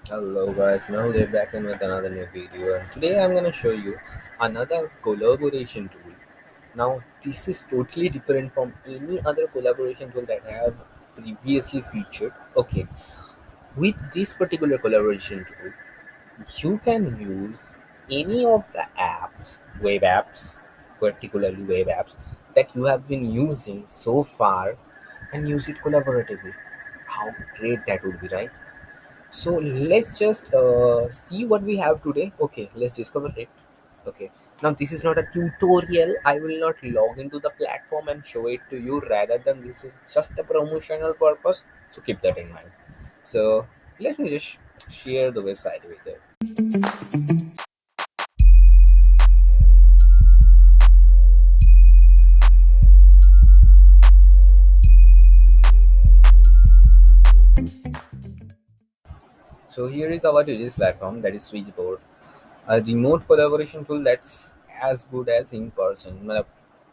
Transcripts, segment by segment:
Hello guys, now we're back in with another new video and today I'm gonna show you another collaboration tool. Now this is totally different from any other collaboration tool that I have previously featured. Okay, with this particular collaboration tool, you can use any of the apps, web apps, particularly web apps that you have been using so far and use it collaboratively. How great that would be, right? So let's just see what we have today. Okay, let's discover it. Okay. Now this is not a tutorial. I will not log into the platform and show it to you. Rather than this is just a promotional purpose. So keep that in mind. So let me just share the website with you. So here is our today's platform, that is Switchboard, a remote collaboration tool that's as good as in person. मतलब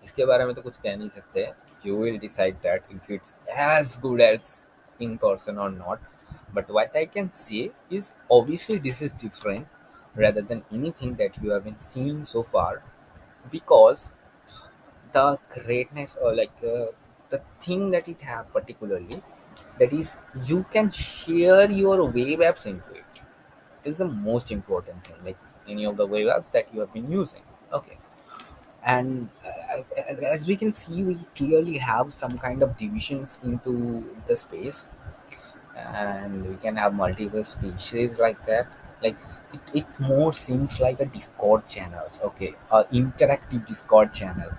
इसके बारे में तो कुछ कह नहीं सकते. You will decide that if it's as good as in person or not. But what I can say is obviously this is different rather than anything that you have been seeing so far, because the greatness or the thing that it have particularly, that is you can share your web apps into it. This is the most important thing, like any of the web apps that you have been using. Okay. And as we can see, we clearly have some kind of divisions into the space, and we can have multiple species like that. Like it more seems like a Discord channels. Okay, a interactive Discord channel,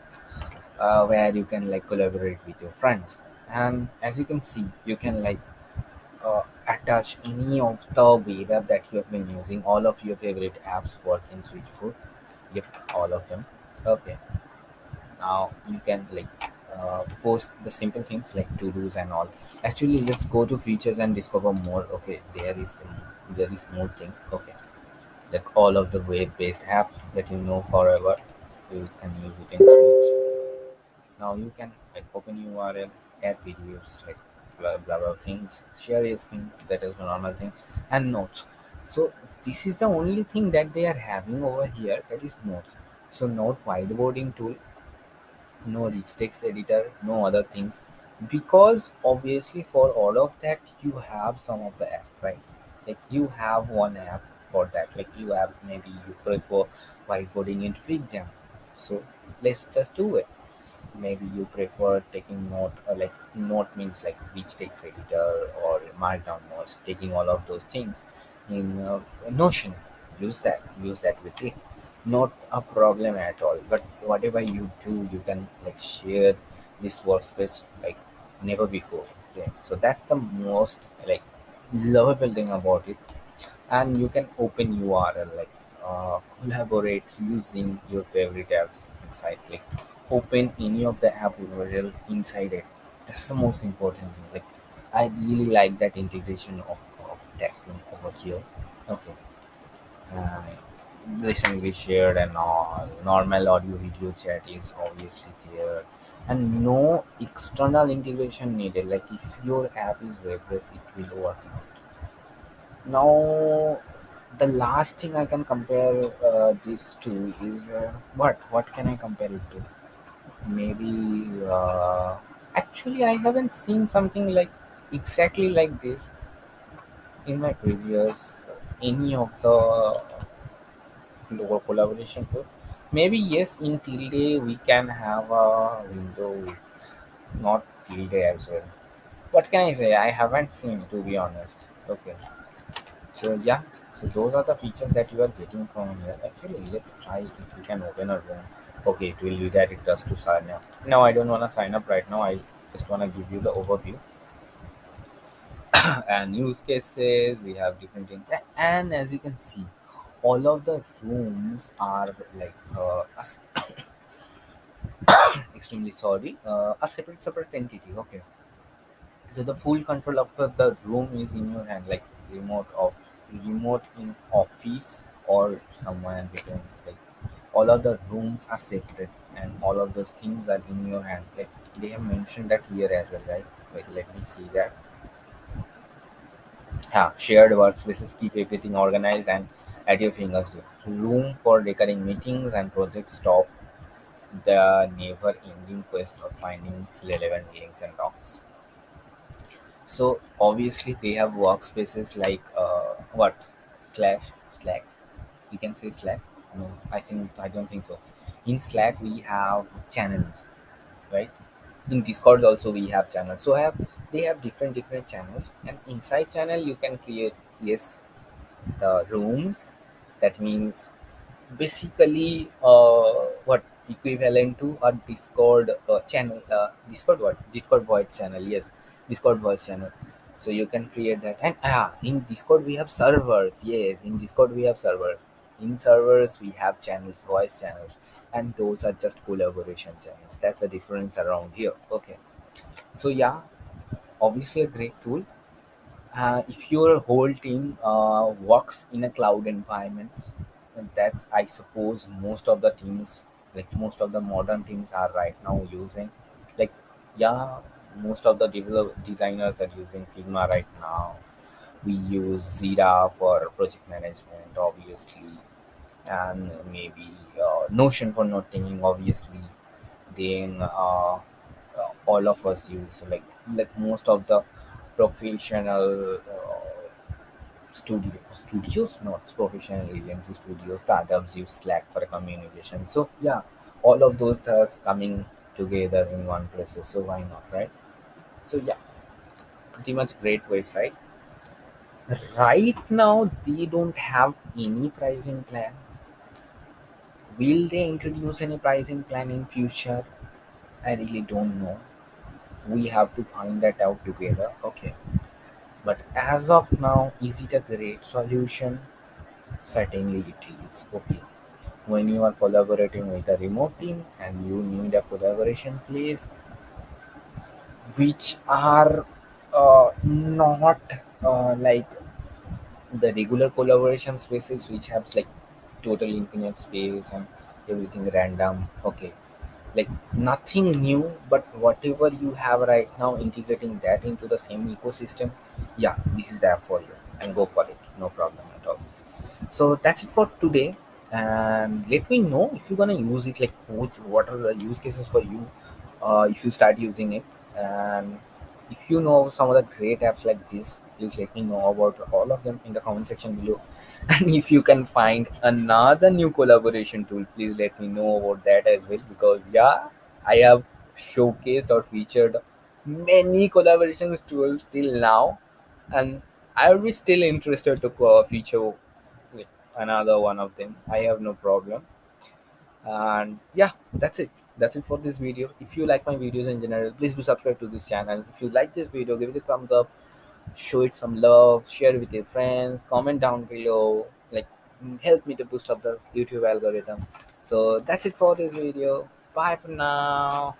where you can like collaborate with your friends. And as you can see, you can like attach any of the web app that you have been using. All of your favorite apps work in Switchboard. Yep, all of them. Okay. Now you can like post the simple things like to dos and all. Actually, let's go to features and discover more. Okay, there is more thing. Okay, like all of the web-based apps that you know forever, you can use it in Switch. Now you can like open URL, add videos, like blah blah things, share your screen, that is one normal thing, and notes. So this is the only thing that they are having over here, that is notes. So note whiteboarding tool, no rich text editor, no other things, because obviously for all of that you have some of the app, right? Like you have one app for that, like you have, maybe you prefer whiteboarding in exam, so let's just do it. Maybe you prefer taking note, like note means like rich text editor or markdown notes, taking all of those things in Notion. Use that with it, not a problem at all. But whatever you do, you can like share this workspace like never before. Okay, so that's the most like lovable thing about it. And you can open URL, like collaborate using your favorite apps inside, like open any of the app URL inside it. That's the most important thing. Like I really like that integration of that thing over here. Okay. uh, Listen we shared and all. Normal audio video chat is obviously there, and no external integration needed. Like if your app is web based, it will work out. Now, the last thing I can compare this to is what can I compare it to? Maybe actually I haven't seen something like exactly like this in my previous any of the lower collaboration tool. Maybe yes, in Tilde we can have a window with not Tilde as well. What can I say? I haven't seen, to be honest. Okay. So yeah, so those are the features that you are getting from here. Actually, let's try if we can open a room. Okay, it will redirect us to sign up. No, I don't want to sign up right now. I just want to give you the overview and use cases. We have different things, and as you can see, all of the rooms are like extremely sorry, a separate entity. Okay, so the full control of the room is in your hand, like remote of remote in office or somewhere between. Like all of the rooms are separate, and all of those things are in your hand. Like they have mentioned that here as well, right? Like let me see that. Yeah, shared workspaces keep everything organized and at your fingertips. Room for recurring meetings and projects stop the never-ending quest of finding relevant links and docs. So obviously they have workspaces like what Slack. You can say Slack. No, I don't think so. In Slack we have channels, right? In Discord also we have channels. So they have different channels, and inside channel you can create, yes, the rooms. That means basically what equivalent to a Discord channel. Discord what? Discord voice channel. Yes, Discord voice channel. So you can create that, and in Discord we have servers. Yes, in Discord we have servers. In servers we have channels, voice channels, and those are just collaboration channels. That's the difference around here. Okay, so yeah, obviously a great tool. If your whole team works in a cloud environment, and that I suppose most of the teams, like most of the modern teams, are right now using. Like, yeah, most of the designers are using Figma right now. We use Zira for project management, obviously, and maybe Notion for noting, obviously. Then all of us use like most of the professional studios, not professional agency studios, startups use Slack for communication. So yeah, all of those things coming together in one place. So why not, right? So yeah, pretty much great website. Right now they don't have any pricing plan. Will they introduce any pricing plan in future? I really don't know. We have to find that out together. Okay. But as of now, is it a great solution? Certainly it is. Okay. When you are collaborating with a remote team and you need a collaboration place which are not like the regular collaboration spaces which have like total infinite space and everything random. Okay, like nothing new, but whatever you have right now, integrating that into the same ecosystem, yeah, this is the app for you, and go for it, no problem at all. So that's it for today, and let me know if you're gonna use it, like what are the use cases for you if you start using it. And if you know some of the great apps like this, please let me know about all of them in the comment section below. And if you can find another new collaboration tool, please let me know about that as well, because yeah, I have showcased or featured many collaborations tools till now, and I will be still interested to feature like another one of them. I have no problem. And yeah, that's it for this video. If you like my videos in general, please do subscribe to this channel. If you like this video, give it a thumbs up, show it some love, share it with your friends, comment down below, like help me to boost up the YouTube algorithm. So that's it for this video. Bye for now.